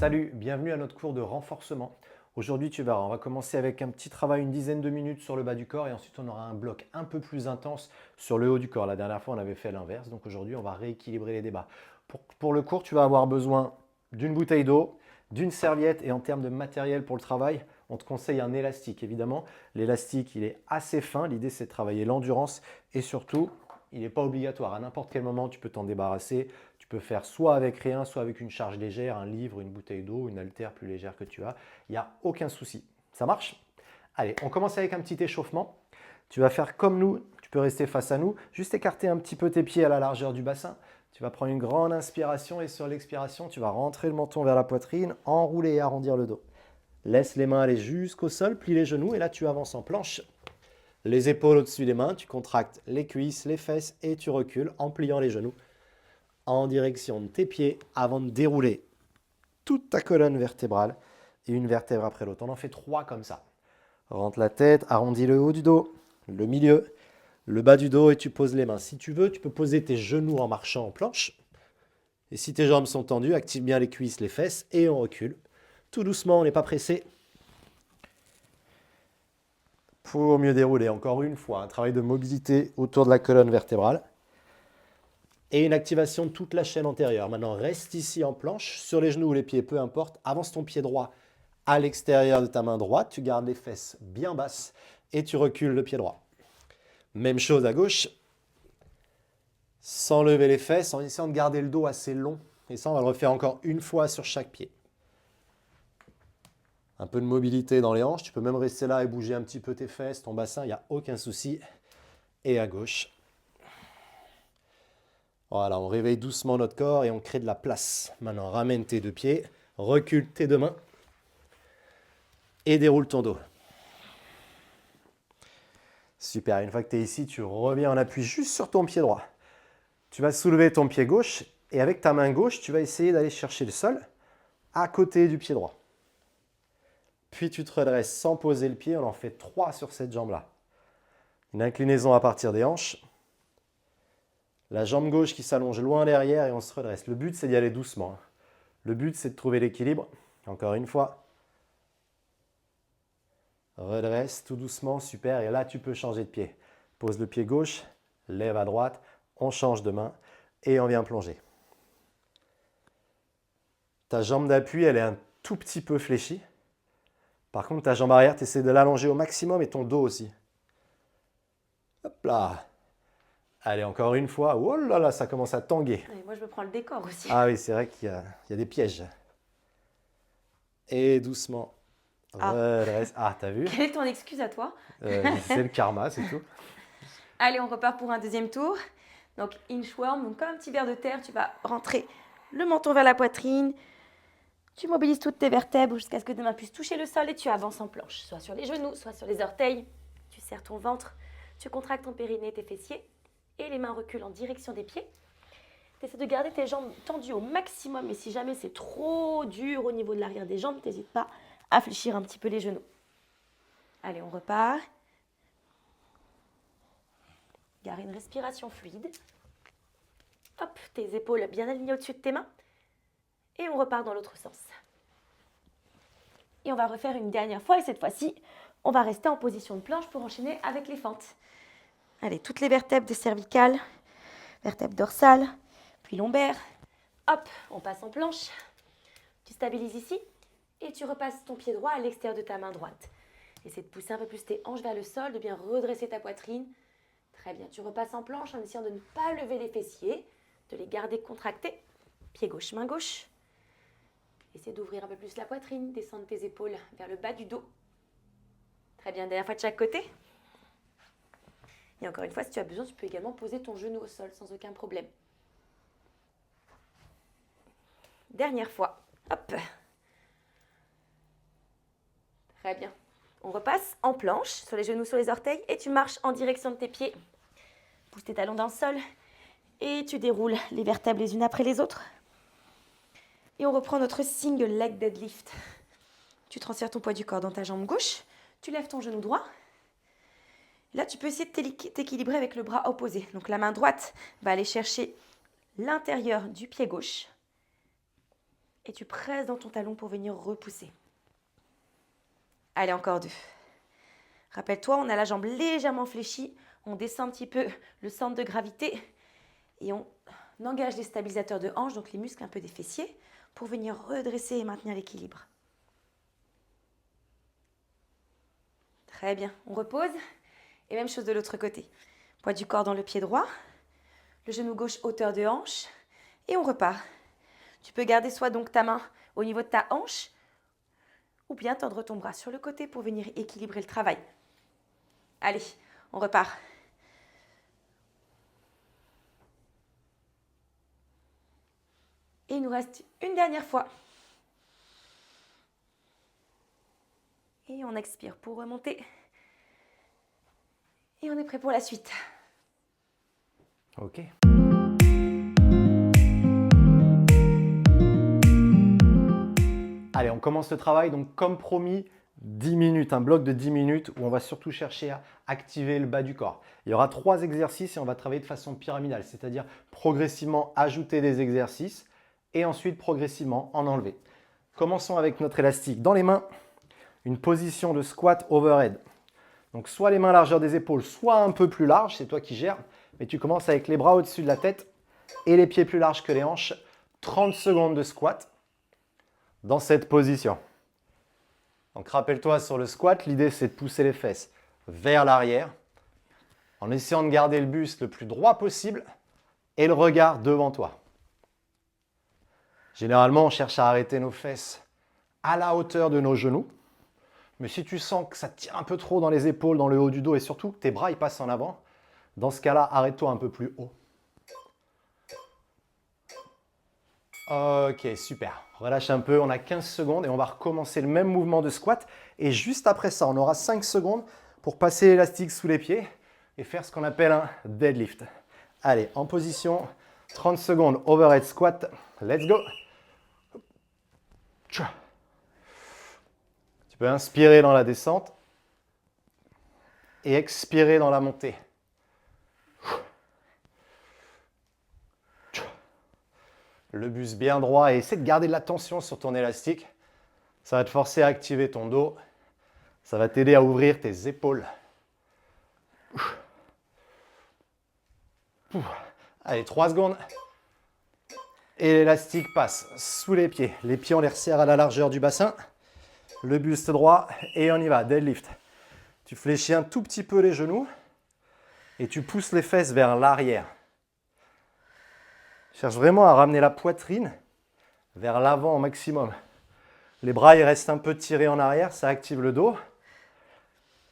Salut, bienvenue à notre cours de renforcement. Aujourd'hui, tu verras, on va commencer avec un petit travail, une dizaine de minutes sur le bas du corps et ensuite on aura un bloc un peu plus intense sur le haut du corps. La dernière fois, on avait fait l'inverse, donc aujourd'hui, on va rééquilibrer les débats. Pour le cours, tu vas avoir besoin d'une bouteille d'eau, d'une serviette et en termes de matériel pour le travail, on te conseille un élastique. Évidemment, l'élastique, il est assez fin. L'idée, c'est de travailler l'endurance et surtout, il n'est pas obligatoire. À n'importe quel moment, tu peux t'en débarrasser. Tu peux faire soit avec rien, soit avec une charge légère, un livre, une bouteille d'eau, une haltère plus légère que tu as. Il n'y a aucun souci. Ça marche? Allez, on commence avec un petit échauffement. Tu vas faire comme nous, tu peux rester face à nous, juste écarter un petit peu tes pieds à la largeur du bassin. Tu vas prendre une grande inspiration et sur l'expiration, tu vas rentrer le menton vers la poitrine, enrouler et arrondir le dos. Laisse les mains aller jusqu'au sol, plie les genoux et là tu avances en planche. Les épaules au-dessus des mains, tu contractes les cuisses, les fesses et tu recules en pliant les genoux en direction de tes pieds avant de dérouler toute ta colonne vertébrale et une vertèbre après l'autre. On en fait 3 comme ça. Rentre la tête, arrondis le haut du dos, le milieu, le bas du dos et tu poses les mains. Si tu veux, tu peux poser tes genoux en marchant en planche. Et si tes jambes sont tendues, active bien les cuisses, les fesses et on recule. Tout doucement, on n'est pas pressé. Pour mieux dérouler, encore une fois, un travail de mobilité autour de la colonne vertébrale. Et une activation de toute la chaîne antérieure. Maintenant, reste ici en planche, sur les genoux ou les pieds, peu importe. Avance ton pied droit à l'extérieur de ta main droite. Tu gardes les fesses bien basses et tu recules le pied droit. Même chose à gauche. Sans lever les fesses, en essayant de garder le dos assez long. Et ça, on va le refaire encore une fois sur chaque pied. Un peu de mobilité dans les hanches. Tu peux même rester là et bouger un petit peu tes fesses, ton bassin, il n'y a aucun souci. Et à gauche. Voilà, on réveille doucement notre corps et on crée de la place. Maintenant, ramène tes 2 pieds, recule tes 2 mains et déroule ton dos. Super, une fois que tu es ici, tu reviens en appui juste sur ton pied droit. Tu vas soulever ton pied gauche et avec ta main gauche, tu vas essayer d'aller chercher le sol à côté du pied droit. Puis tu te redresses sans poser le pied, on en fait 3 sur cette jambe-là. Une inclinaison à partir des hanches. La jambe gauche qui s'allonge loin derrière et on se redresse. Le but, c'est d'y aller doucement. Le but, c'est de trouver l'équilibre. Encore une fois. Redresse tout doucement, super. Et là, tu peux changer de pied. Pose le pied gauche, lève à droite, on change de main et on vient plonger. Ta jambe d'appui, elle est un tout petit peu fléchie. Par contre, ta jambe arrière, tu essaies de l'allonger au maximum et ton dos aussi. Hop là. Allez, encore une fois. Oh là là, ça commence à tanguer. Et moi, je me prends le décor aussi. Ah oui, c'est vrai qu'il y a des pièges. Et doucement. Ah, Redresse. Ah, t'as vu? quelle est ton excuse à toi? C'est le karma, c'est tout. Allez, on repart pour un deuxième tour. Donc, inchworm, donc comme un petit ver de terre, tu vas rentrer le menton vers la poitrine. Tu mobilises toutes tes vertèbres jusqu'à ce que tes mains puissent toucher le sol et tu avances en planche, soit sur les genoux, soit sur les orteils. Tu serres ton ventre, tu contractes ton périnée, tes fessiers et les mains reculent en direction des pieds. Tu essaies de garder tes jambes tendues au maximum et si jamais c'est trop dur au niveau de l'arrière des jambes, n'hésite pas à fléchir un petit peu les genoux. Allez, on repart. Garde une respiration fluide. Hop, tes épaules bien alignées au-dessus de tes mains. Et on repart dans l'autre sens. Et on va refaire une dernière fois et cette fois-ci, on va rester en position de planche pour enchaîner avec les fentes. Allez, toutes les vertèbres des cervicales, vertèbres dorsales, puis lombaires. Hop, on passe en planche. Tu stabilises ici et tu repasses ton pied droit à l'extérieur de ta main droite. Essaie de pousser un peu plus tes hanches vers le sol, de bien redresser ta poitrine. Très bien, tu repasses en planche en essayant de ne pas lever les fessiers, de les garder contractés. Pied gauche, main gauche. Essaie d'ouvrir un peu plus la poitrine, descendre tes épaules vers le bas du dos. Très bien, dernière fois de chaque côté. Et encore une fois, si tu as besoin, tu peux également poser ton genou au sol sans aucun problème. Dernière fois. Hop. Très bien. On repasse en planche, sur les genoux, sur les orteils, et tu marches en direction de tes pieds. Pousse tes talons dans le sol, et tu déroules les vertèbres les unes après les autres. Et on reprend notre single leg deadlift. Tu transfères ton poids du corps dans ta jambe gauche, tu lèves ton genou droit. Là, tu peux essayer de t'équilibrer avec le bras opposé. Donc la main droite va aller chercher l'intérieur du pied gauche. Et tu presses dans ton talon pour venir repousser. Allez, encore 2. Rappelle-toi, on a la jambe légèrement fléchie. On descend un petit peu le centre de gravité. Et on engage les stabilisateurs de hanche, donc les muscles un peu des fessiers, pour venir redresser et maintenir l'équilibre. Très bien, on repose. Et même chose de l'autre côté. Poids du corps dans le pied droit. Le genou gauche, hauteur de hanche. Et on repart. Tu peux garder soit donc ta main au niveau de ta hanche, ou bien tendre ton bras sur le côté pour venir équilibrer le travail. Allez, on repart. Et il nous reste une dernière fois. Et on expire pour remonter. Et on est prêt pour la suite. Ok. Allez, on commence le travail. Donc, comme promis, 10 minutes, un bloc de 10 minutes où on va surtout chercher à activer le bas du corps. Il y aura 3 exercices et on va travailler de façon pyramidale, c'est-à-dire progressivement ajouter des exercices et ensuite progressivement en enlever. Commençons avec notre élastique dans les mains, une position de squat overhead. Donc soit les mains largeur des épaules, soit un peu plus large, c'est toi qui gères, mais tu commences avec les bras au-dessus de la tête et les pieds plus larges que les hanches. 30 secondes de squat dans cette position. Donc rappelle-toi sur le squat, l'idée c'est de pousser les fesses vers l'arrière en essayant de garder le buste le plus droit possible et le regard devant toi. Généralement, on cherche à arrêter nos fesses à la hauteur de nos genoux. Mais si tu sens que ça tire un peu trop dans les épaules, dans le haut du dos et surtout que tes bras ils passent en avant, dans ce cas-là, arrête-toi un peu plus haut. Ok, super. Relâche un peu, on a 15 secondes et on va recommencer le même mouvement de squat. Et juste après ça, on aura 5 secondes pour passer l'élastique sous les pieds et faire ce qu'on appelle un deadlift. Allez, en position, 30 secondes, overhead squat. Let's go. Tu peux inspirer dans la descente et expirer dans la montée. Le buste bien droit et essaie de garder de la tension sur ton élastique. Ça va te forcer à activer ton dos. Ça va t'aider à ouvrir tes épaules. Allez, 3 secondes. Et l'élastique passe sous les pieds. Les pieds, on les resserre à la largeur du bassin. Le buste droit et on y va, deadlift. Tu fléchis un tout petit peu les genoux et tu pousses les fesses vers l'arrière. Cherche vraiment à ramener la poitrine vers l'avant au maximum. Les bras ils restent un peu tirés en arrière, ça active le dos.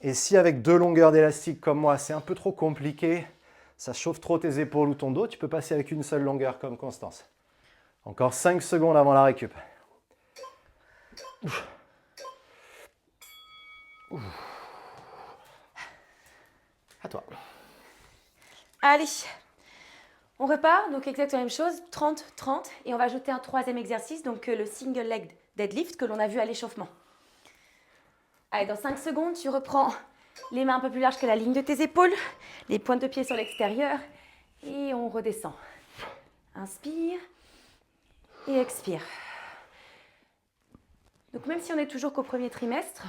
Et si avec 2 longueurs d'élastique comme moi, c'est un peu trop compliqué, ça chauffe trop tes épaules ou ton dos, tu peux passer avec une seule longueur comme Constance. Encore 5 secondes avant la récup. À toi. Allez, on repart. Donc exactement la même chose, 30, 30. Et on va ajouter un 3e exercice, donc le single leg deadlift que l'on a vu à l'échauffement. Allez, dans 5 secondes, tu reprends les mains un peu plus larges que la ligne de tes épaules, les pointes de pied sur l'extérieur et on redescend. Inspire et expire. Donc même si on n'est toujours qu'au premier trimestre,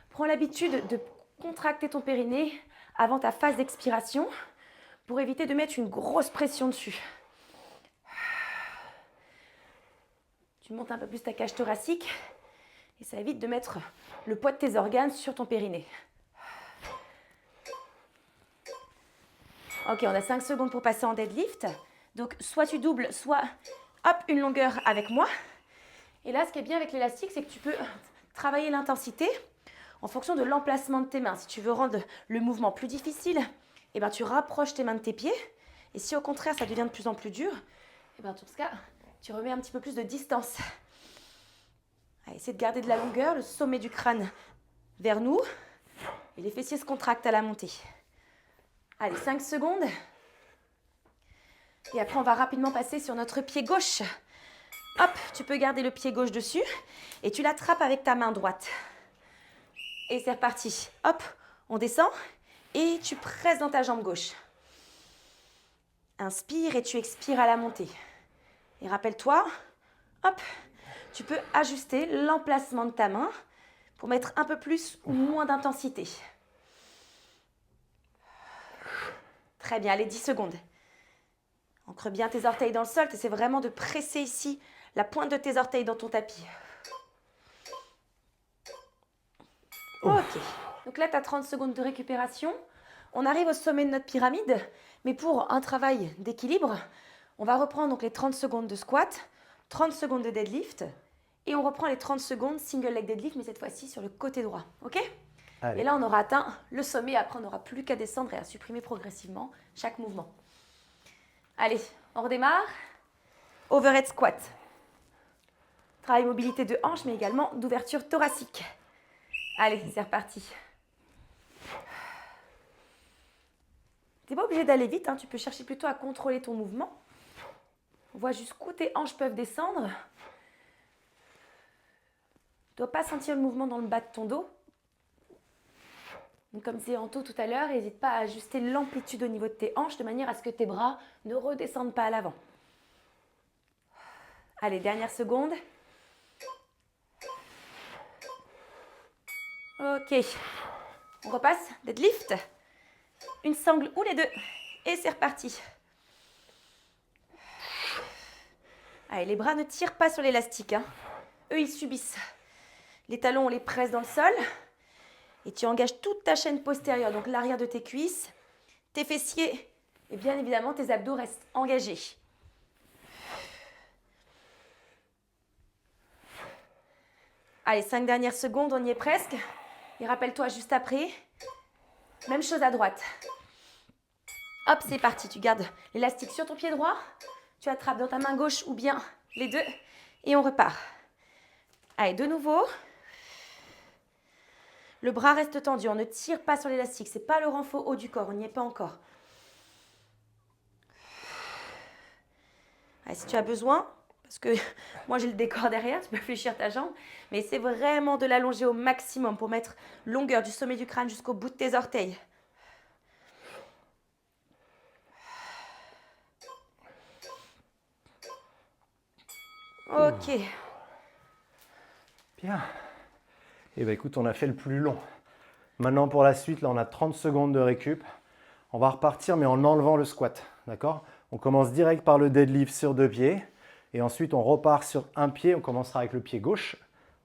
prends l'habitude de contracter ton périnée avant ta phase d'expiration pour éviter de mettre une grosse pression dessus. Tu montes un peu plus ta cage thoracique et ça évite de mettre le poids de tes organes sur ton périnée. Ok, on a 5 secondes pour passer en deadlift. Donc, soit tu doubles, soit hop, une longueur avec moi. Et là, ce qui est bien avec l'élastique, c'est que tu peux travailler l'intensité en fonction de l'emplacement de tes mains. Si tu veux rendre le mouvement plus difficile, eh ben, tu rapproches tes mains de tes pieds. Et si au contraire, ça devient de plus en plus dur, eh ben, dans ce cas, tu remets un petit peu plus de distance. Allez, essaie de garder de la longueur, le sommet du crâne vers nous. Et les fessiers se contractent à la montée. Allez, 5 secondes. Et après, on va rapidement passer sur notre pied gauche. Hop, tu peux garder le pied gauche dessus. Et tu l'attrapes avec ta main droite. Et c'est reparti. Hop, on descend. Et tu presses dans ta jambe gauche. Inspire et tu expires à la montée. Et rappelle-toi, hop, tu peux ajuster l'emplacement de ta main pour mettre un peu plus ou moins d'intensité. Très bien, allez, 10 secondes. Ancre bien tes orteils dans le sol. Tu essaies vraiment de presser ici la pointe de tes orteils dans ton tapis. Ok. Donc là, tu as 30 secondes de récupération. On arrive au sommet de notre pyramide. Mais pour un travail d'équilibre, on va reprendre donc les 30 secondes de squat, 30 secondes de deadlift. Et on reprend les 30 secondes single leg deadlift, mais cette fois-ci sur le côté droit. Ok? Allez. Et là, on aura atteint le sommet. Après, on n'aura plus qu'à descendre et à supprimer progressivement chaque mouvement. Allez, on redémarre. Overhead squat. Travail mobilité de hanche, mais également d'ouverture thoracique. Allez, c'est reparti. Tu n'es pas obligé d'aller vite, hein. Tu peux chercher plutôt à contrôler ton mouvement. On voit jusqu'où tes hanches peuvent descendre. Tu ne dois pas sentir le mouvement dans le bas de ton dos. Donc, comme disait Anto tout à l'heure, n'hésite pas à ajuster l'amplitude au niveau de tes hanches de manière à ce que tes bras ne redescendent pas à l'avant. Allez, dernière seconde. Ok. On repasse. Deadlift. Une sangle ou les deux. Et c'est reparti. Allez, les bras ne tirent pas sur l'élastique, hein. Eux, ils subissent. Les talons, on les presse dans le sol. Et tu engages toute ta chaîne postérieure, donc l'arrière de tes cuisses, tes fessiers et bien évidemment tes abdos restent engagés. Allez, 5 dernières secondes, on y est presque. Et rappelle-toi juste après, même chose à droite. Hop, c'est parti, tu gardes l'élastique sur ton pied droit, tu attrapes dans ta main gauche ou bien les deux et on repart. Allez, de nouveau. Le bras reste tendu, on ne tire pas sur l'élastique. Ce n'est pas le renfort haut du corps, on n'y est pas encore. Allez, si tu as besoin, parce que moi j'ai le décor derrière, tu peux fléchir ta jambe, mais c'est vraiment de l'allonger au maximum pour mettre longueur du sommet du crâne jusqu'au bout de tes orteils. Ok. Bien. Eh bien écoute, on a fait le plus long. Maintenant pour la suite, là on a 30 secondes de récup. On va repartir mais en enlevant le squat. D'accord? On commence direct par le deadlift sur 2 pieds. Et ensuite on repart sur un pied. On commencera avec le pied gauche.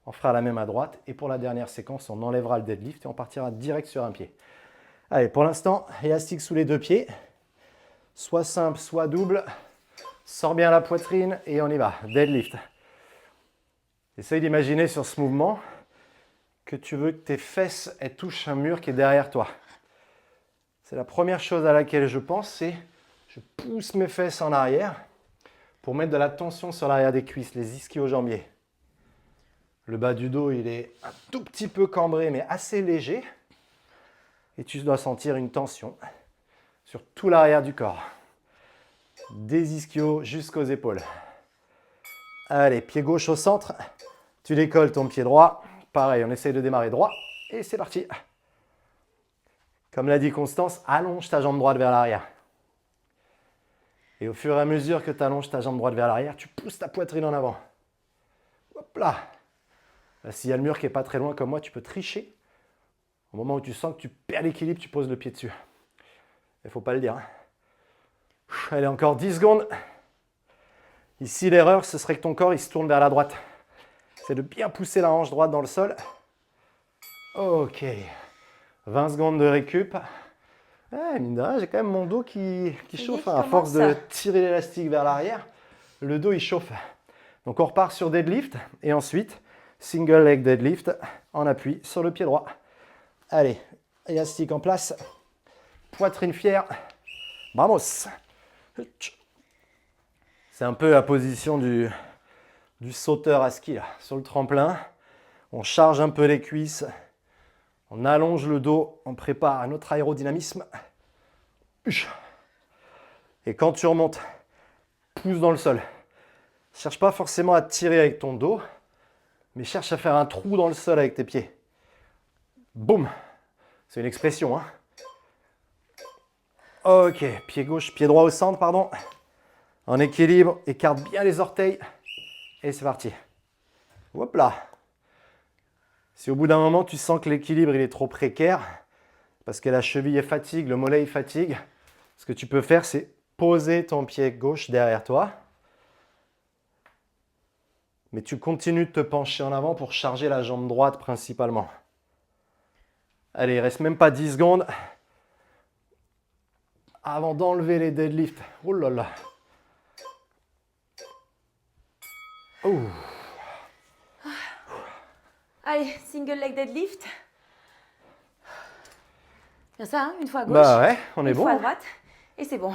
On fera la même à droite. Et pour la dernière séquence, on enlèvera le deadlift et on partira direct sur un pied. Allez, pour l'instant, élastique sous les 2 pieds. Soit simple, soit double. Sors bien la poitrine et on y va. Deadlift. Essaye d'imaginer sur ce mouvement que tu veux que tes fesses elles touchent un mur qui est derrière toi. C'est la première chose à laquelle je pense, c'est je pousse mes fesses en arrière pour mettre de la tension sur l'arrière des cuisses, les ischio-jambiers. Le bas du dos, il est un tout petit peu cambré, mais assez léger. Et tu dois sentir une tension sur tout l'arrière du corps. Des ischios jusqu'aux épaules. Allez, pied gauche au centre. Tu décolles ton pied droit. Pareil, on essaye de démarrer droit. Et c'est parti. Comme l'a dit Constance, allonge ta jambe droite vers l'arrière. Et au fur et à mesure que tu allonges ta jambe droite vers l'arrière, tu pousses ta poitrine en avant. Hop là. S'il y a le mur qui n'est pas très loin comme moi, tu peux tricher. Au moment où tu sens que tu perds l'équilibre, tu poses le pied dessus. Il ne faut pas le dire. Allez, encore 10 secondes. Ici, l'erreur, ce serait que ton corps il se tourne vers la droite. C'est de bien pousser la hanche droite dans le sol. Ok. 20 secondes de récup. Mine de rien, j'ai quand même mon dos qui chauffe. À force de tirer l'élastique vers l'arrière, le dos il chauffe. Donc on repart sur deadlift et ensuite single leg deadlift en appui sur le pied droit. Allez, élastique en place. Poitrine fière. Vamos. C'est un peu la position du sauteur à ski là, sur le tremplin. On charge un peu les cuisses. On allonge le dos, on prépare notre aérodynamisme. Et quand tu remontes, pousse dans le sol. Cherche pas forcément à tirer avec ton dos, mais cherche à faire un trou dans le sol avec tes pieds. Boum! C'est une expression, hein? Ok, pied gauche, pied droit au centre, pardon. En équilibre, écarte bien les orteils. Et c'est parti. Hop là. Si au bout d'un moment, tu sens que l'équilibre il est trop précaire, parce que la cheville fatigue, le mollet fatigue, ce que tu peux faire, c'est poser ton pied gauche derrière toi. Mais tu continues de te pencher en avant pour charger la jambe droite principalement. Allez, il ne reste même pas 10 secondes avant d'enlever les deadlifts. Oh là là. Oh. Allez, single leg deadlift. Bien ça, hein, une fois à gauche, Bah ouais, on est une bon. fois à droite, et c'est bon.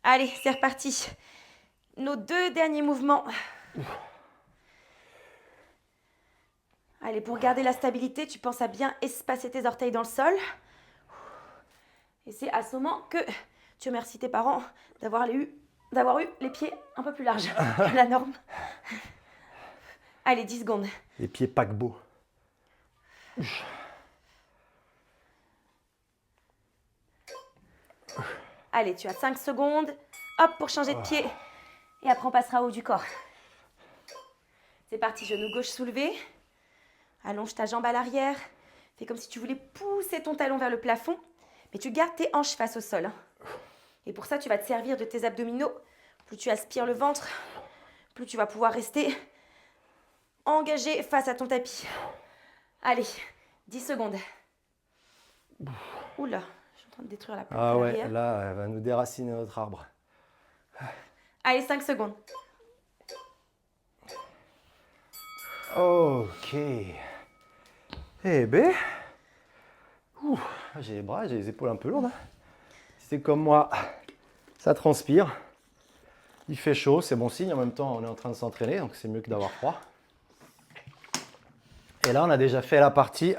Allez, c'est reparti. Nos 2 derniers mouvements. Allez, pour garder la stabilité, tu penses à bien espacer tes orteils dans le sol. Et c'est à ce moment que tu remercies tes parents d'avoir eu les pieds un peu plus larges que la norme. Allez, 10 secondes. Les pieds paquebots. Allez, tu as 5 secondes. Hop, pour changer de pied. Et après, on passera au haut du corps. C'est parti, genou gauche soulevé. Allonge ta jambe à l'arrière. Fais comme si tu voulais pousser ton talon vers le plafond. Mais tu gardes tes hanches face au sol. Et pour ça, tu vas te servir de tes abdominaux. Plus tu aspires le ventre, plus tu vas pouvoir rester engagé face à ton tapis. Allez, 10 secondes. Oula, je suis en train de détruire la plante Ah à ouais, l'arrière. là, elle va nous déraciner notre arbre. Allez, 5 secondes. Ok. Eh ben, j'ai les bras, j'ai les épaules un peu lourdes. Si c'est comme moi, ça transpire. Il fait chaud, c'est bon signe. En même temps, on est en train de s'entraîner, donc c'est mieux que d'avoir froid. Et là, on a déjà fait la partie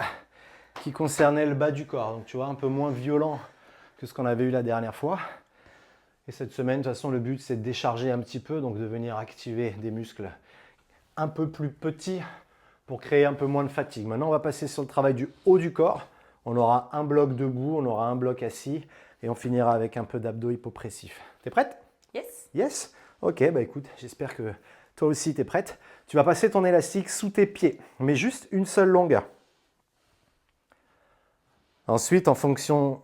qui concernait le bas du corps. Donc, tu vois, un peu moins violent que ce qu'on avait eu la dernière fois. Et cette semaine, de toute façon, le but, c'est de décharger un petit peu, donc de venir activer des muscles un peu plus petits pour créer un peu moins de fatigue. Maintenant, on va passer sur le travail du haut du corps. On aura un bloc debout, on aura un bloc assis et on finira avec un peu d'abdos hypopressifs. T'es prête? Yes. Yes? Ok, bah écoute, j'espère que toi aussi t'es prête. Tu vas passer ton élastique sous tes pieds, mais juste une seule longueur. Ensuite, en fonction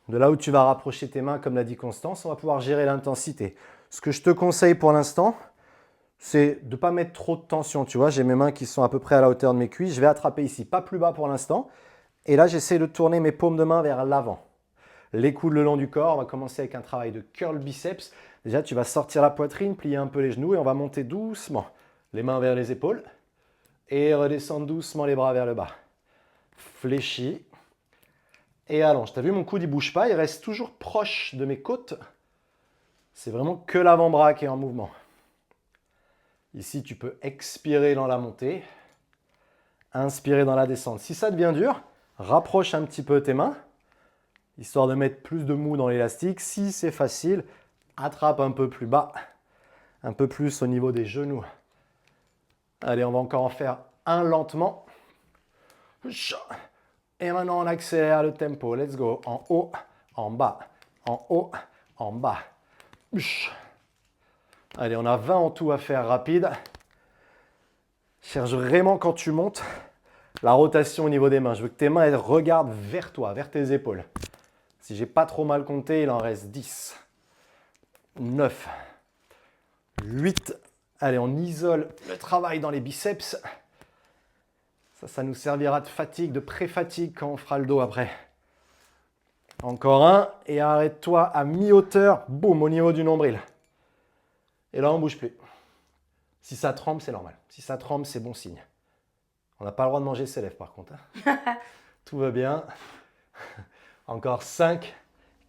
de là où tu vas rapprocher tes mains, comme l'a dit Constance, on va pouvoir gérer l'intensité. Ce que je te conseille pour l'instant, c'est de ne pas mettre trop de tension. Tu vois, j'ai mes mains qui sont à peu près à la hauteur de mes cuisses. Je vais attraper ici, pas plus bas pour l'instant. Et là, j'essaie de tourner mes paumes de main vers l'avant. Les coudes le long du corps. On va commencer avec un travail de curl biceps. Déjà, tu vas sortir la poitrine, plier un peu les genoux et on va monter doucement. Les mains vers les épaules et redescendre doucement les bras vers le bas. Fléchis et allonge. Tu as vu, mon coude, il ne bouge pas. Il reste toujours proche de mes côtes. C'est vraiment que l'avant-bras qui est en mouvement. Ici, tu peux expirer dans la montée, inspirer dans la descente. Si ça devient dur, rapproche un petit peu tes mains, histoire de mettre plus de mou dans l'élastique. Si c'est facile, attrape un peu plus bas, un peu plus au niveau des genoux. Allez, on va encore en faire un lentement. Et maintenant, on accélère le tempo. Let's go. En haut, en bas, en haut, en bas. Allez, on a 20 en tout à faire rapide. Cherche vraiment quand tu montes la rotation au niveau des mains. Je veux que tes mains elles regardent vers toi, vers tes épaules. Si j'ai pas trop mal compté, il en reste 10, 9, 8. Allez, on isole le travail dans les biceps. Ça nous servira de fatigue, de pré-fatigue quand on fera le dos après. Encore un. Et arrête-toi à mi-hauteur, boum, au niveau du nombril. Et là, on ne bouge plus. Si ça tremble, c'est normal. Si ça tremble, c'est bon signe. On n'a pas le droit de manger ses lèvres, par contre. Tout va bien. Encore 5,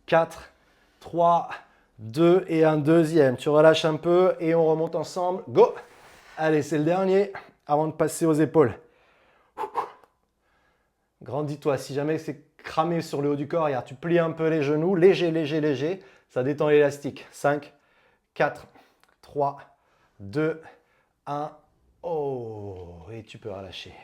4, 3, 2 et un deuxième. Tu relâches un peu et on remonte ensemble. Go! Allez, c'est le dernier avant de passer aux épaules. Grandis-toi. Si jamais c'est cramé sur le haut du corps, regarde, tu plies un peu les genoux. Léger, léger, léger. Ça détend l'élastique. 5, 4, 3, 2, 1. Oh, et tu peux relâcher.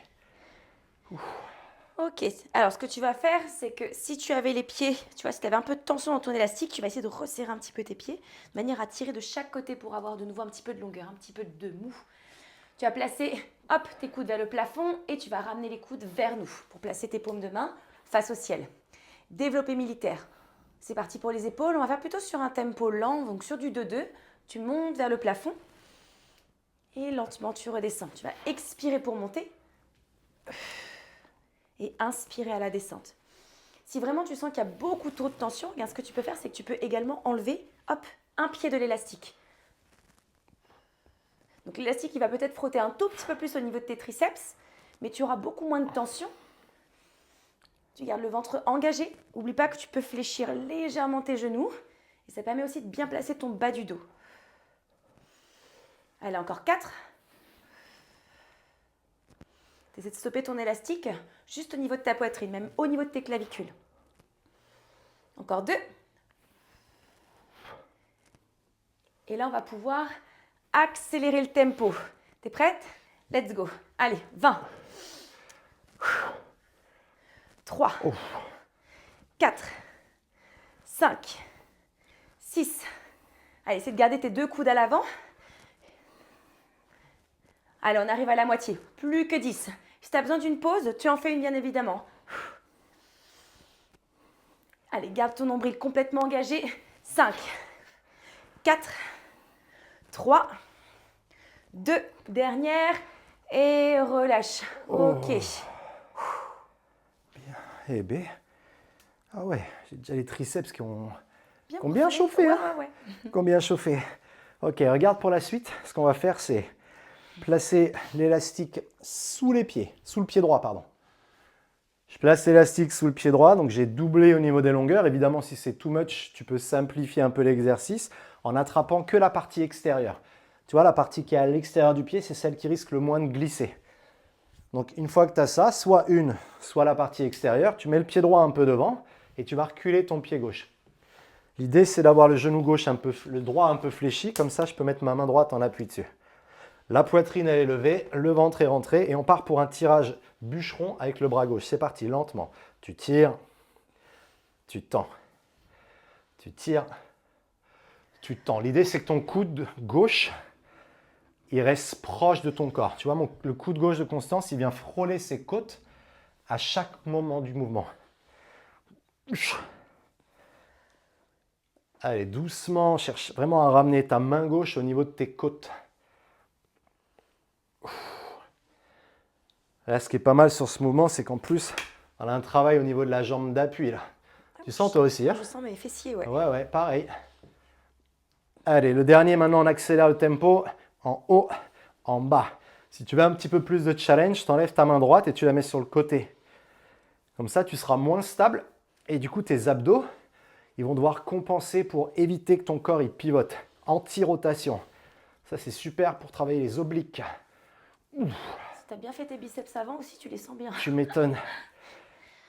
Ok, alors ce que tu vas faire, c'est que si tu avais les pieds, tu vois, si tu avais un peu de tension dans ton élastique, tu vas essayer de resserrer un petit peu tes pieds, de manière à tirer de chaque côté pour avoir de nouveau un petit peu de longueur, un petit peu de mou. Tu vas placer, hop, tes coudes vers le plafond et tu vas ramener les coudes vers nous pour placer tes paumes de main face au ciel. Développé militaire. C'est parti pour les épaules. On va faire plutôt sur un tempo lent, donc sur du 2-2. Tu montes vers le plafond et lentement tu redescends. Tu vas expirer pour monter et inspirer à la descente. Si vraiment tu sens qu'il y a beaucoup trop de tension, regarde, ce que tu peux faire, c'est que tu peux également enlever, hop, un pied de l'élastique. Donc l'élastique, il va peut-être frotter un tout petit peu plus au niveau de tes triceps, mais tu auras beaucoup moins de tension. Tu gardes le ventre engagé. N'oublie pas que tu peux fléchir légèrement tes genoux. Et ça permet aussi de bien placer ton bas du dos. Allez, encore 4. Tu essaies de stopper ton élastique juste au niveau de ta poitrine, même au niveau de tes clavicules. Encore 2. Et là, on va pouvoir accélérer le tempo. T'es prête? Let's go. Allez, 20. 3. 4. 5. 6. Allez, essaie de garder tes 2 coudes à l'avant. Allez, on arrive à la moitié. Plus que 10. Si tu as besoin d'une pause, tu en fais une bien évidemment. Allez, garde ton nombril complètement engagé. 5, 4, 3, 2, dernière. Et relâche. Ok. Bien. Eh bien. Ah ouais, j'ai déjà les triceps qui ont bien gonflé. chauffé. Ouais, hein. ouais. Qui ont bien chauffé. Ok, regarde pour la suite. Ce qu'on va faire, c'est placer l'élastique sous les pieds, sous le pied droit, pardon. Je place l'élastique sous le pied droit, donc j'ai doublé au niveau des longueurs. Évidemment, si c'est too much, tu peux simplifier un peu l'exercice en attrapant que la partie extérieure. Tu vois, la partie qui est à l'extérieur du pied, c'est celle qui risque le moins de glisser. Donc, une fois que tu as ça, soit une, soit la partie extérieure, tu mets le pied droit un peu devant et tu vas reculer ton pied gauche. L'idée, c'est d'avoir le genou gauche le droit un peu fléchi, comme ça, je peux mettre ma main droite en appui dessus. La poitrine, elle est levée, le ventre est rentré et on part pour un tirage bûcheron avec le bras gauche. C'est parti, lentement. Tu tires, tu tends, tu tires, tu tends. L'idée, c'est que ton coude gauche, il reste proche de ton corps. Tu vois, le coude gauche de Constance, il vient frôler ses côtes à chaque moment du mouvement. Allez, doucement, cherche vraiment à ramener ta main gauche au niveau de tes côtes. Là, ce qui est pas mal sur ce mouvement, c'est qu'en plus, on a un travail au niveau de la jambe d'appui. Tu sens toi aussi, hein? Je sens mes fessiers, ouais. Ouais, pareil. Allez, le dernier, maintenant, on accélère le tempo. En haut, en bas. Si tu veux un petit peu plus de challenge, tu enlèves ta main droite et tu la mets sur le côté. Comme ça, tu seras moins stable. Et du coup, tes abdos, ils vont devoir compenser pour éviter que ton corps il pivote. Anti-rotation. Ça, c'est super pour travailler les obliques. Ouf. Tu as bien fait tes biceps avant aussi, tu les sens bien. Tu m'étonnes.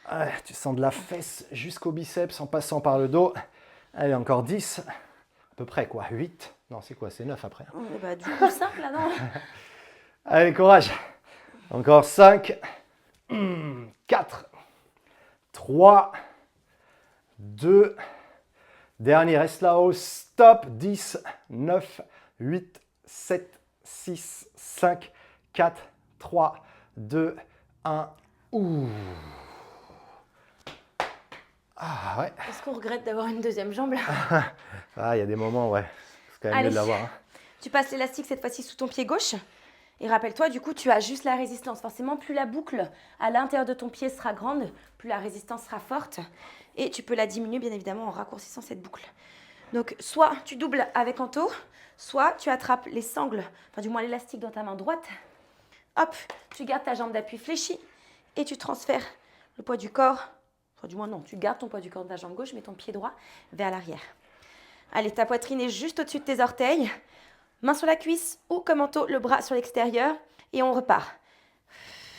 Ah, tu sens de la fesse jusqu'au biceps en passant par le dos. Allez, encore 10. À peu près, quoi. 8. Non, c'est quoi? C'est 9 après. Bah, du coup, 5 là, non? Allez, courage. Encore 5. 4. 3. 2. Dernier, reste là-haut. Stop. 10. 9. 8. 7. 6. 5. 4. 3, 2, 1. Ouh. Ah ouais. Est-ce qu'on regrette d'avoir une deuxième jambe là? Ah, il y a des moments, ouais. C'est quand même mieux de l'avoir. Hein. Tu passes l'élastique cette fois-ci sous ton pied gauche. Et rappelle-toi, du coup, tu as juste la résistance. Forcément, plus la boucle à l'intérieur de ton pied sera grande, plus la résistance sera forte. Et tu peux la diminuer, bien évidemment, en raccourcissant cette boucle. Donc, soit tu doubles avec Anto, soit tu attrapes les sangles, enfin du moins l'élastique dans ta main droite. Hop, tu gardes ta jambe d'appui fléchie et tu transfères le poids du corps. Enfin, du moins, non, tu gardes ton poids du corps de ta jambe gauche, mais ton pied droit vers l'arrière. Allez, ta poitrine est juste au-dessus de tes orteils. Main sur la cuisse ou comme Anto, le bras sur l'extérieur. Et on repart.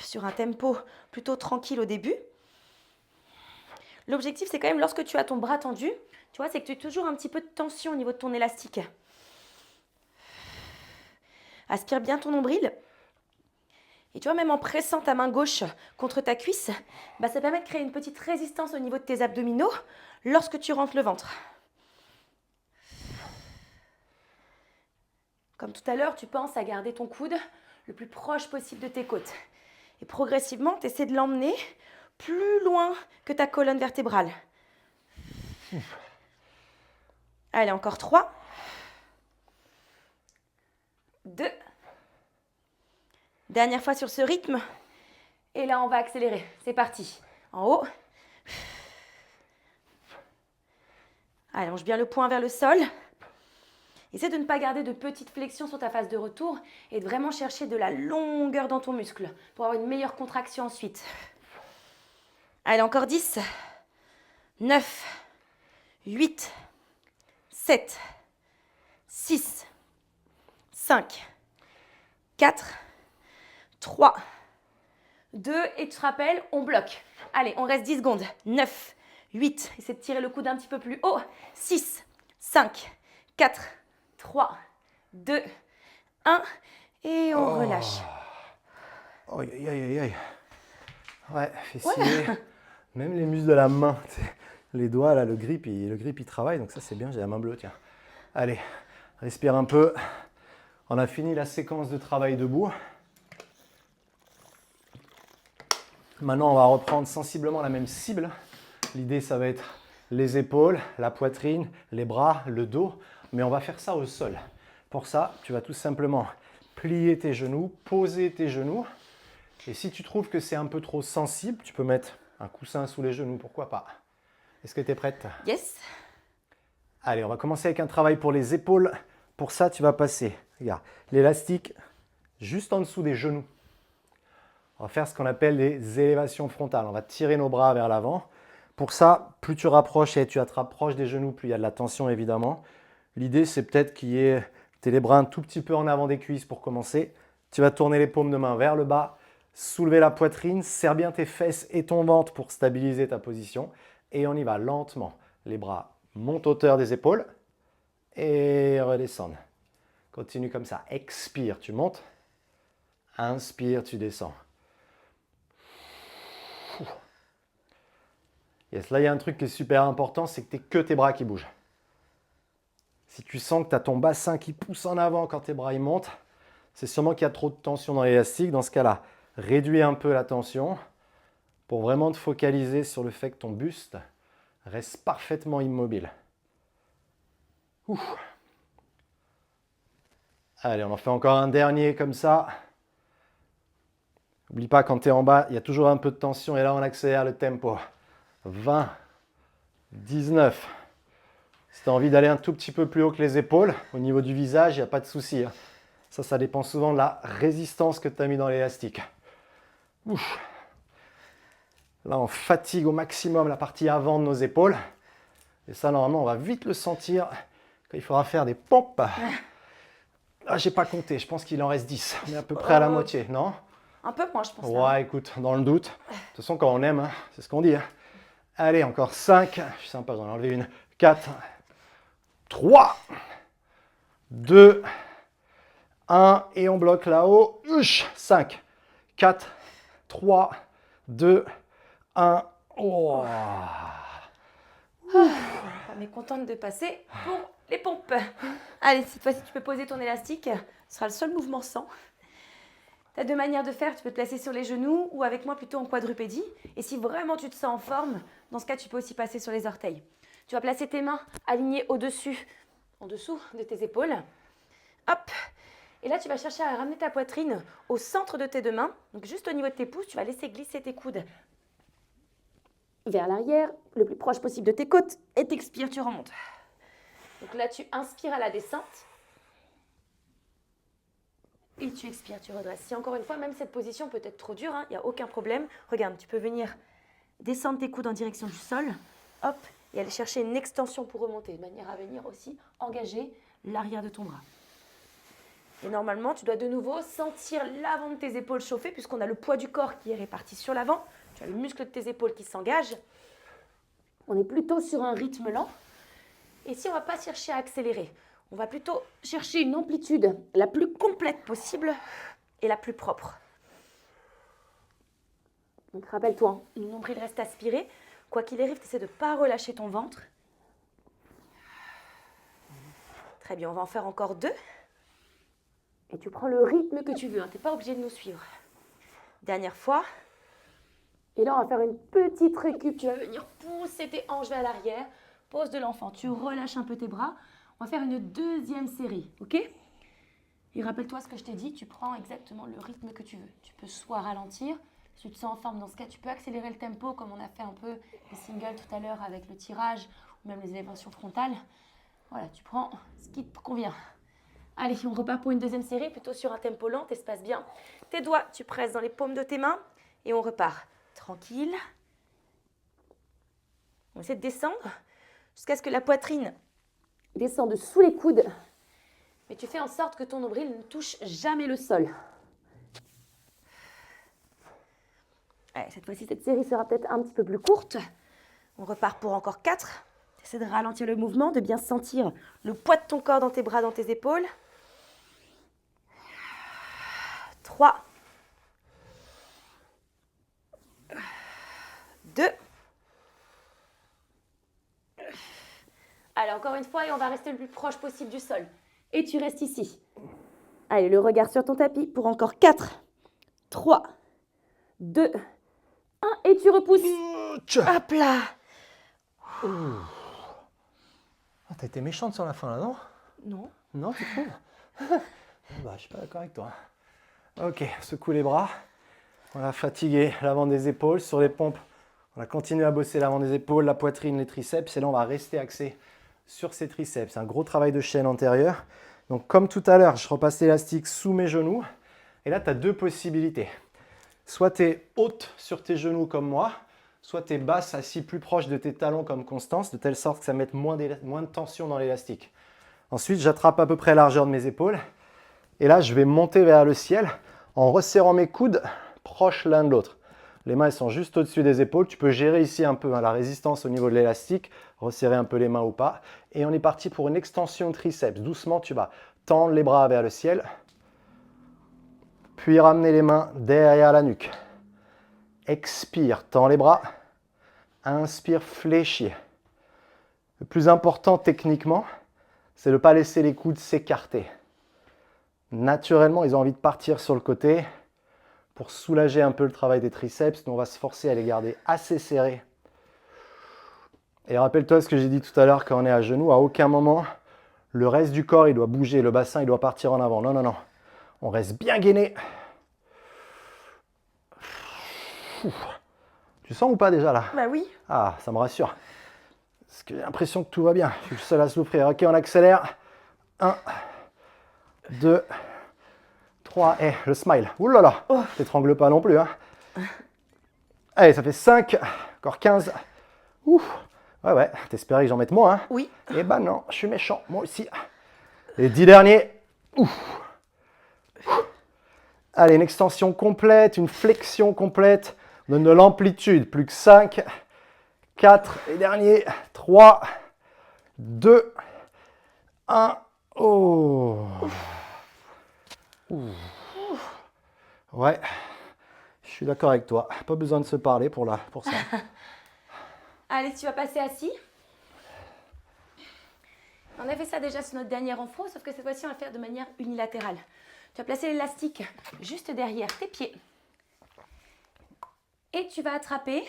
Sur un tempo plutôt tranquille au début. L'objectif, c'est quand même lorsque tu as ton bras tendu, tu vois, c'est que tu as toujours un petit peu de tension au niveau de ton élastique. Aspire bien ton nombril. Et tu vois, même en pressant ta main gauche contre ta cuisse, bah, ça permet de créer une petite résistance au niveau de tes abdominaux lorsque tu rentres le ventre. Comme tout à l'heure, tu penses à garder ton coude le plus proche possible de tes côtes. Et progressivement, tu essaies de l'emmener plus loin que ta colonne vertébrale. Allez, encore 3. 2. Dernière fois sur ce rythme. Et là, on va accélérer. C'est parti. En haut. Allonge bien le poing vers le sol. Essaie de ne pas garder de petites flexions sur ta phase de retour et de vraiment chercher de la longueur dans ton muscle pour avoir une meilleure contraction ensuite. Allez, encore 10. 9. 8. 7. 6. 5. 4. 3. 2. Et tu te rappelles, on bloque. Allez, on reste 10 secondes. 9. 8. Essaie de tirer le coude un petit peu plus haut. 6. 5. 4. 3, 2, 1, et on relâche. Aïe, aïe, aïe, aïe. Ouais, fessier. Même les muscles de la main, les doigts, là, le grip, il travaille, donc ça c'est bien, j'ai la main bleue, tiens. Allez, respire un peu. On a fini la séquence de travail debout. Maintenant, on va reprendre sensiblement la même cible. L'idée, ça va être les épaules, la poitrine, les bras, le dos. Mais on va faire ça au sol. Pour ça, tu vas tout simplement plier tes genoux, poser tes genoux. Et si tu trouves que c'est un peu trop sensible, tu peux mettre un coussin sous les genoux, pourquoi pas. Est-ce que tu es prête? Yes. Allez, on va commencer avec un travail pour les épaules. Pour ça, tu vas passer, regarde, l'élastique juste en dessous des genoux. On va faire ce qu'on appelle les élévations frontales. On va tirer nos bras vers l'avant. Pour ça, plus tu rapproches et tu te rapproches des genoux, plus il y a de la tension évidemment. L'idée, c'est peut-être qu'il y ait les bras un tout petit peu en avant des cuisses pour commencer. Tu vas tourner les paumes de main vers le bas, soulever la poitrine, serre bien tes fesses et ton ventre pour stabiliser ta position. Et on y va lentement. Les bras montent hauteur des épaules et redescendent. Continue comme ça. Expire, tu montes. Inspire, tu descends. Yes, là, il y a un truc qui est super important, c'est que tu n'es que tes bras qui bougent. Si tu sens que tu as ton bassin qui pousse en avant quand tes bras ils montent, c'est sûrement qu'il y a trop de tension dans l'élastique. Dans ce cas-là, réduis un peu la tension pour vraiment te focaliser sur le fait que ton buste reste parfaitement immobile. Ouh. Allez, on en fait encore un dernier comme ça. N'oublie pas, quand tu es en bas, il y a toujours un peu de tension et là, on accélère le tempo. 20, 19. Si tu as envie d'aller un tout petit peu plus haut que les épaules, au niveau du visage, il n'y a pas de souci. Ça dépend souvent de la résistance que tu as mis dans l'élastique. Là, on fatigue au maximum la partie avant de nos épaules. Et ça, normalement, on va vite le sentir quand il faudra faire des pompes. Ah, j'ai pas compté, je pense qu'il en reste 10. On est à peu près à la moitié, non? Un peu moins, je pense. Ouais, écoute, dans le doute. De toute façon, quand on aime, c'est ce qu'on dit. Allez, encore 5. Je suis sympa, j'en ai enlevé une. 4. 3, 2, 1, et on bloque là-haut. 5, 4, 3, 2, 1. Oh. On est contente de passer pour les pompes. Allez, cette fois-ci, tu peux poser ton élastique. Ce sera le seul mouvement sans. Tu as deux manières de faire. Tu peux te placer sur les genoux ou avec moi plutôt en quadrupédie. Et si vraiment tu te sens en forme, dans ce cas, tu peux aussi passer sur les orteils. Tu vas placer tes mains alignées au-dessus, en dessous de tes épaules. Hop. Et là, tu vas chercher à ramener ta poitrine au centre de tes deux mains. Donc, juste au niveau de tes pouces, tu vas laisser glisser tes coudes vers l'arrière, le plus proche possible de tes côtes. Et t'expires, tu remontes. Donc là, tu inspires à la descente. Et tu expires, tu redresses. Si encore une fois, même cette position peut être trop dure, il n'y a aucun problème. Regarde, tu peux venir descendre tes coudes en direction du sol. Hop. Et aller chercher une extension pour remonter, de manière à venir aussi engager l'arrière de ton bras. Et normalement, tu dois de nouveau sentir l'avant de tes épaules chauffer, puisqu'on a le poids du corps qui est réparti sur l'avant. Tu as le muscle de tes épaules qui s'engage. On est plutôt sur un rythme lent. Et si on ne va pas chercher à accélérer, on va plutôt chercher une amplitude la plus complète possible et la plus propre. Donc rappelle-toi, hein, le nombril reste aspiré. Quoi qu'il arrive, tu essaies de ne pas relâcher ton ventre. Très bien, on va en faire encore 2. Et tu prends le rythme que tu veux, hein, tu n'es pas obligé de nous suivre. Dernière fois. Et là, on va faire une petite récup. Tu vas venir pousser tes hanches vers l'arrière. Pose de l'enfant. Tu relâches un peu tes bras. On va faire une deuxième série, ok? Et rappelle-toi ce que je t'ai dit. Tu prends exactement le rythme que tu veux. Tu peux soit ralentir. Si tu te sens en forme dans ce cas, tu peux accélérer le tempo comme on a fait un peu les singles tout à l'heure avec le tirage ou même les élévations frontales. Voilà, tu prends ce qui te convient. Allez, on repart pour une deuxième série, plutôt sur un tempo lent, t'espaces bien. Tes doigts, tu presses dans les paumes de tes mains et on repart. Tranquille. On essaie de descendre jusqu'à ce que la poitrine descende sous les coudes. Mais tu fais en sorte que ton nombril ne touche jamais le sol. Allez, cette fois-ci, cette série sera peut-être un petit peu plus courte. On repart pour encore 4. Essaie de ralentir le mouvement, de bien sentir le poids de ton corps dans tes bras, dans tes épaules. 3. 2. Allez, encore une fois, et on va rester le plus proche possible du sol. Et tu restes ici. Allez, le regard sur ton tapis pour encore 4, 3, 2, 1. Et tu repousses. Hop là. Ah, t'as été méchante sur la fin là, non? Non. Non, tu trouves? Bah, je suis pas d'accord avec toi. Ok, secoue les bras. On a fatigué l'avant des épaules. Sur les pompes, on va continuer à bosser l'avant des épaules, la poitrine, les triceps. Et là, on va rester axé sur ces triceps. C'est un gros travail de chaîne antérieure. Donc, comme tout à l'heure, je repasse l'élastique sous mes genoux. Et là, tu as 2 possibilités. Soit tu es haute sur tes genoux comme moi, soit tu es basse, assis plus proche de tes talons comme Constance, de telle sorte que ça mette moins de tension dans l'élastique. Ensuite, j'attrape à peu près la largeur de mes épaules. Et là, je vais monter vers le ciel en resserrant mes coudes proches l'un de l'autre. Les mains elles sont juste au-dessus des épaules. Tu peux gérer ici un peu la résistance au niveau de l'élastique, resserrer un peu les mains ou pas. Et on est parti pour une extension de triceps. Doucement, tu vas tendre les bras vers le ciel, puis ramener les mains derrière la nuque. Expire, tends les bras. Inspire, fléchis. Le plus important techniquement, c'est de ne pas laisser les coudes s'écarter. Naturellement, ils ont envie de partir sur le côté pour soulager un peu le travail des triceps. Nous, on va se forcer à les garder assez serrés. Et rappelle-toi ce que j'ai dit tout à l'heure quand on est à genoux. À aucun moment, le reste du corps, il doit bouger. Le bassin, il doit partir en avant. Non, non, non. On reste bien gainé. Tu sens ou pas déjà là? Bah oui. Ah, ça me rassure. Parce que j'ai l'impression que tout va bien. Je suis le seul à souffrir. Ok, on accélère. 1, 2, 3. Et le smile. Ouh là là. T'étrangles pas non plus. Hein. Allez, ça fait 5. Encore 15. Ouf. Ouais. T'espérais que j'en mette moins. Hein. Oui. Eh ben non, je suis méchant. Moi aussi. Les 10 derniers. Ouf. Allez, une extension complète, une flexion complète. On donne de l'amplitude. Plus que 5. 4. Les derniers. 3, 2, 1. Oh. Ouais, je suis d'accord avec toi. Pas besoin de se parler pour ça. Allez, tu vas passer assis. On a fait ça déjà sur notre dernière renfort, sauf que cette fois-ci, on va le faire de manière unilatérale. Tu vas placer l'élastique juste derrière tes pieds. Et tu vas attraper,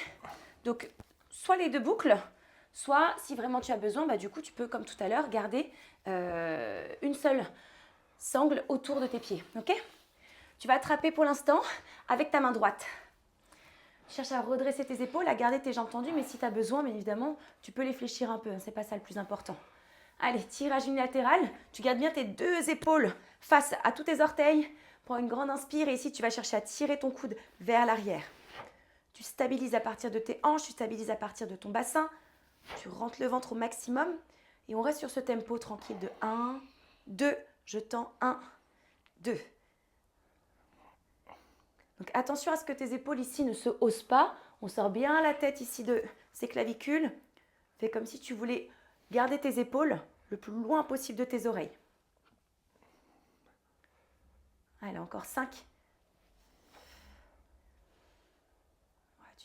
donc, soit les 2 boucles, soit, si vraiment tu as besoin, bah, du coup, tu peux, comme tout à l'heure, garder une seule sangle autour de tes pieds. Ok ? Tu vas attraper pour l'instant avec ta main droite. Cherche à redresser tes épaules, à garder tes jambes tendues, mais si tu as besoin, bien évidemment, tu peux les fléchir un peu. Hein, c'est pas ça le plus important. Allez, tirage unilatéral. Tu gardes bien tes 2 épaules face à tous tes orteils. Prends une grande inspire et ici, tu vas chercher à tirer ton coude vers l'arrière. Tu stabilises à partir de tes hanches, tu stabilises à partir de ton bassin. Tu rentres le ventre au maximum et on reste sur ce tempo tranquille de 1, 2, je tends 1, 2. Donc attention à ce que tes épaules ici ne se haussent pas. On sort bien la tête ici de ces clavicules. Fais comme si tu voulais garder tes épaules le plus loin possible de tes oreilles. Allez, encore 5.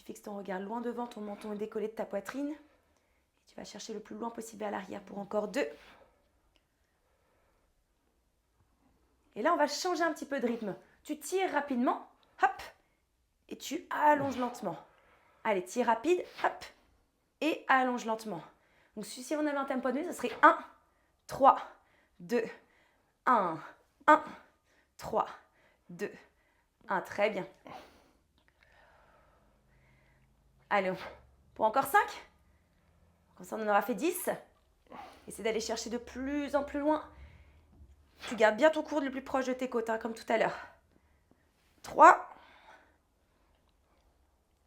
fixes ton regard loin devant, ton menton est décollé de ta poitrine. Et tu vas chercher le plus loin possible à l'arrière pour encore 2. Et là, on va changer un petit peu de rythme. Tu tires rapidement, hop, et tu allonges lentement. Allez, tire rapide, hop, et allonge lentement. Donc si on avait un tempo de nuit, ça serait 1, 3, 2, 1, 1, 3, 2, 1. Très bien. Allez, pour encore 5. Comme ça, on en aura fait 10. Essaie d'aller chercher de plus en plus loin. Tu gardes bien ton coude le plus proche de tes côtes, hein, comme tout à l'heure. 3,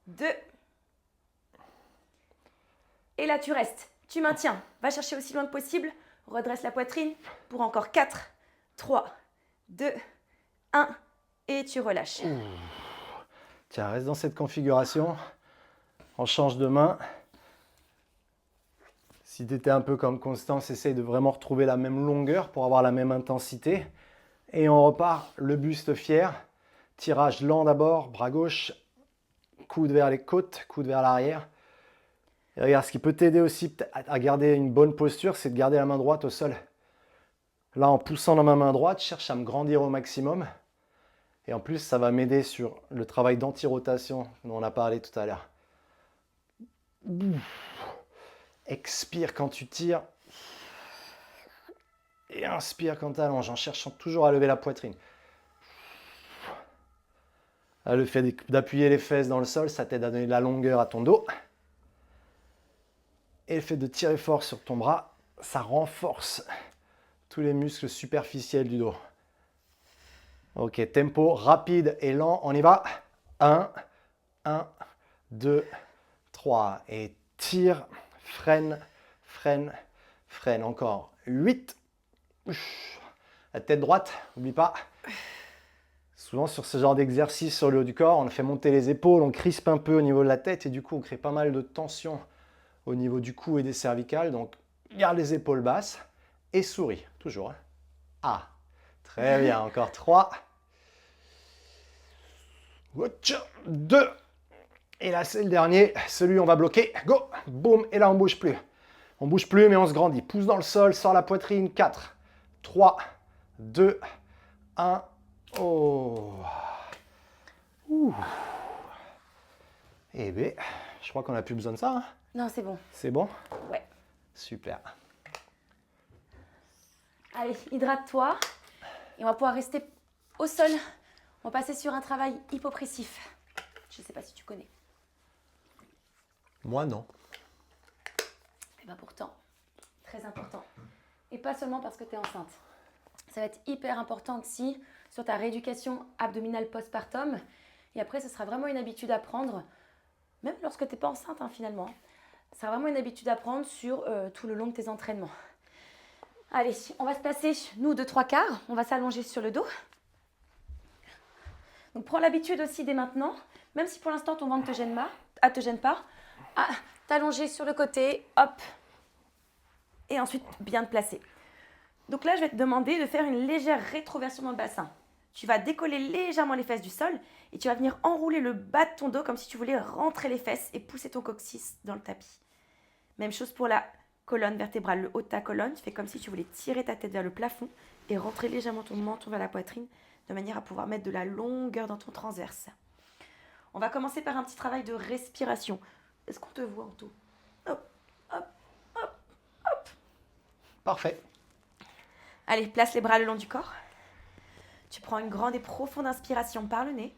2. Et là, tu restes. Tu maintiens. Va chercher aussi loin que possible. Redresse la poitrine pour encore 4, 3, 2, 1. Et tu relâches. Tiens, reste dans cette configuration. On change de main. Si tu étais un peu comme Constance, essaye de vraiment retrouver la même longueur pour avoir la même intensité. Et on repart, le buste fier. Tirage lent d'abord, bras gauche, coude vers les côtes, coude vers l'arrière. Et regarde, ce qui peut t'aider aussi à garder une bonne posture, c'est de garder la main droite au sol. Là, en poussant dans ma main droite, je cherche à me grandir au maximum. Et en plus, ça va m'aider sur le travail d'anti-rotation dont on a parlé tout à l'heure. Expire quand tu tires. Et inspire quand tu allonges, en cherchant toujours à lever la poitrine. Le fait d'appuyer les fesses dans le sol, ça t'aide à donner de la longueur à ton dos. Et le fait de tirer fort sur ton bras, ça renforce tous les muscles superficiels du dos. Ok, tempo rapide et lent, on y va. 1, 1, 2, 3. Et tire, freine, freine, freine. Encore 8. La tête droite, n'oublie pas. Souvent sur ce genre d'exercice sur le haut du corps, on fait monter les épaules, on crispe un peu au niveau de la tête et du coup on crée pas mal de tension au niveau du cou et des cervicales. Donc garde les épaules basses et souris, toujours. Ah, très bien, encore 3. 2. Et là c'est le dernier, celui on va bloquer. Go, boum, et là on bouge plus. On bouge plus mais on se grandit. Pousse dans le sol, sors la poitrine. 4, 3, 2, 1. Oh. Ouh. Eh bien, je crois qu'on n'a plus besoin de ça. Hein. Non, c'est bon. C'est bon? Ouais. Super. Allez, hydrate-toi. Et on va pouvoir rester au sol. On va passer sur un travail hypopressif. Je ne sais pas si tu connais. Moi, non. Et bien pourtant, très important. Et pas seulement parce que tu es enceinte. Ça va être hyper important aussi sur ta rééducation abdominale postpartum. Et après, ce sera vraiment une habitude à prendre, même lorsque tu n'es pas enceinte finalement. Ce sera vraiment une habitude à prendre sur tout le long de tes entraînements. Allez, on va se placer, nous, de 3/4. On va s'allonger sur le dos. Donc, prends l'habitude aussi dès maintenant, même si pour l'instant ton ventre te gêne pas, à t'allonger sur le côté, hop, et ensuite bien te placer. Donc là, je vais te demander de faire une légère rétroversion dans le bassin. Tu vas décoller légèrement les fesses du sol et tu vas venir enrouler le bas de ton dos comme si tu voulais rentrer les fesses et pousser ton coccyx dans le tapis. Même chose pour la colonne vertébrale, le haut de ta colonne. Tu fais comme si tu voulais tirer ta tête vers le plafond et rentrer légèrement ton menton vers la poitrine de manière à pouvoir mettre de la longueur dans ton transverse. On va commencer par un petit travail de respiration. Est-ce qu'on te voit en tout? Hop, hop, hop, hop. Parfait. Allez, place les bras le long du corps. Tu prends une grande et profonde inspiration par le nez.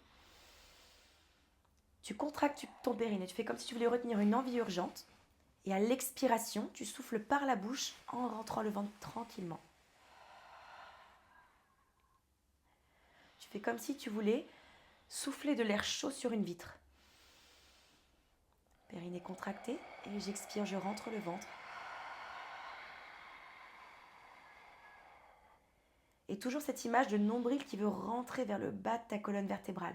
Tu contractes ton périnée. Tu fais comme si tu voulais retenir une envie urgente. Et à l'expiration, tu souffles par la bouche en rentrant le ventre tranquillement. Tu fais comme si tu voulais souffler de l'air chaud sur une vitre. Périnée contractée. Et j'expire, je rentre le ventre. Et toujours cette image de nombril qui veut rentrer vers le bas de ta colonne vertébrale.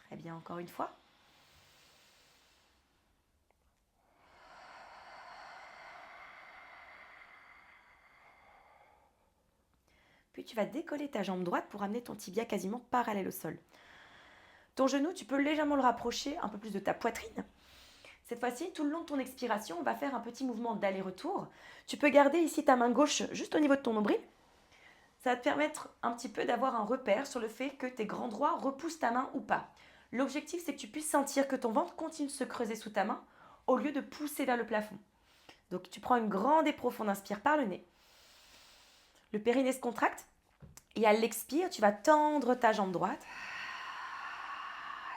Très bien, encore une fois. tu vas décoller ta jambe droite pour amener ton tibia quasiment parallèle au sol. Ton genou, tu peux légèrement le rapprocher un peu plus de ta poitrine. Cette fois-ci, tout le long de ton expiration, on va faire un petit mouvement d'aller-retour. Tu peux garder ici ta main gauche juste au niveau de ton nombril. Ça va te permettre un petit peu d'avoir un repère sur le fait que tes grands droits repoussent ta main ou pas. L'objectif, c'est que tu puisses sentir que ton ventre continue de se creuser sous ta main au lieu de pousser vers le plafond. Donc, tu prends une grande et profonde inspire par le nez. Le périnée se contracte. Et à l'expire, tu vas tendre ta jambe droite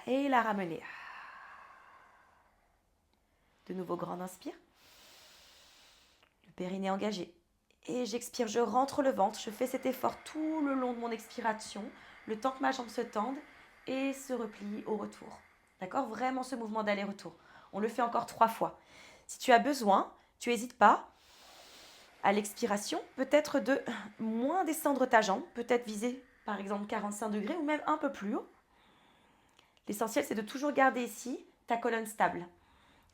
et la ramener. De nouveau, grande inspire. Le périnée engagé. Et j'expire, je rentre le ventre. Je fais cet effort tout le long de mon expiration, le temps que ma jambe se tende et se replie au retour. D'accord? Vraiment ce mouvement d'aller-retour. On le fait encore 3 fois. Si tu as besoin, tu n'hésites pas à l'expiration, peut-être de moins descendre ta jambe, peut-être viser par exemple 45 degrés ou même un peu plus haut. L'essentiel, c'est de toujours garder ici ta colonne stable.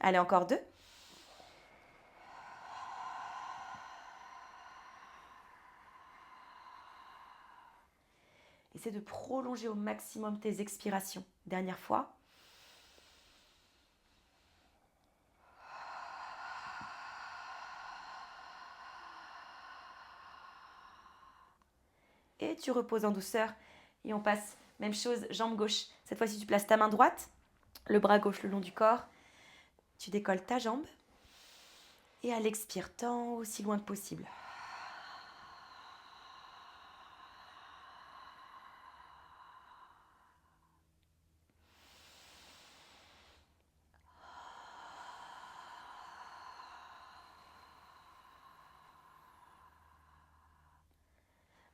Allez, encore 2. Essaie de prolonger au maximum tes expirations. Dernière fois. Et tu reposes en douceur. Et on passe, même chose, jambe gauche. Cette fois-ci, tu places ta main droite, le bras gauche le long du corps. Tu décolles ta jambe. Et à l'expire, tends aussi loin que possible.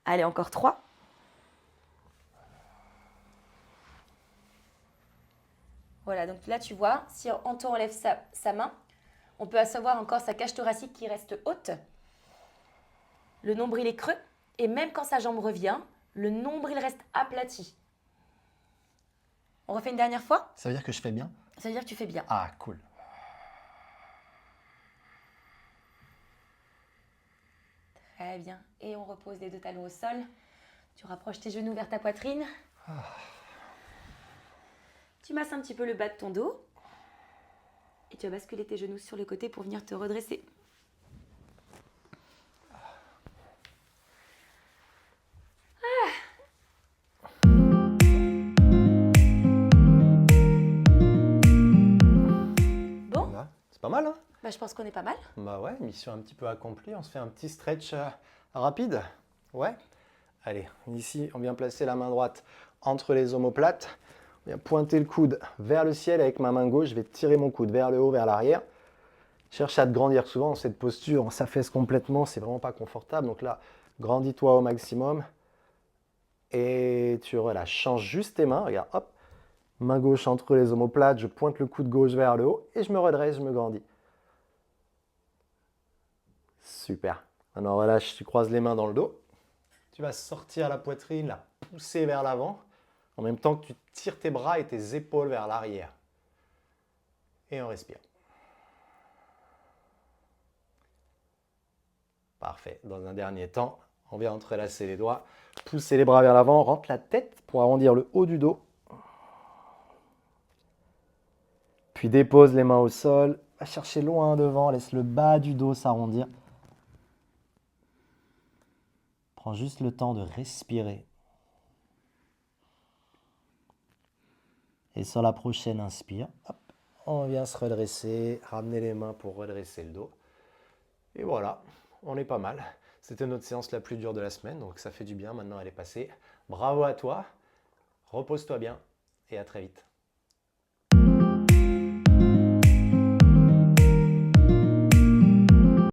Allez, encore 3. Voilà, donc là, tu vois, si Antoine enlève sa main, on peut savoir encore sa cage thoracique qui reste haute. Le nombril est creux. Et même quand sa jambe revient, le nombril reste aplati. On refait une dernière fois? Ça veut dire que je fais bien? Ça veut dire que tu fais bien. Ah, cool. Très bien. Et on repose les 2 talons au sol. Tu rapproches tes genoux vers ta poitrine. Tu masses un petit peu le bas de ton dos. Et tu vas basculer tes genoux sur le côté pour venir te redresser. Bon, Là, c'est pas mal, hein? je pense qu'on est pas mal. Bah ouais, mission un petit peu accomplie. On se fait un petit stretch rapide. Ouais. Allez, ici, on vient placer la main droite entre les omoplates. On vient pointer le coude vers le ciel avec ma main gauche. Je vais tirer mon coude vers le haut, vers l'arrière. Cherche à te grandir. Souvent, dans cette posture, on s'affaisse complètement. C'est vraiment pas confortable. Donc là, grandis-toi au maximum. Et tu relâches. Change juste tes mains. Regarde, hop. Main gauche entre les omoplates. Je pointe le coude gauche vers le haut. Et je me redresse, je me grandis. Super. Maintenant, relâche. Tu croises les mains dans le dos. Tu vas sortir la poitrine, la pousser vers l'avant, en même temps que tu tires tes bras et tes épaules vers l'arrière. Et on respire. Parfait. Dans un dernier temps, on vient entrelacer les doigts, pousser les bras vers l'avant, rentre la tête pour arrondir le haut du dos. Puis dépose les mains au sol, va chercher loin devant, laisse le bas du dos s'arrondir. Prends juste le temps de respirer. Et sur la prochaine inspire, hop, on vient se redresser, ramener les mains pour redresser le dos. Et voilà, on est pas mal. C'était notre séance la plus dure de la semaine, donc ça fait du bien. Maintenant, elle est passée. Bravo à toi, repose-toi bien et à très vite.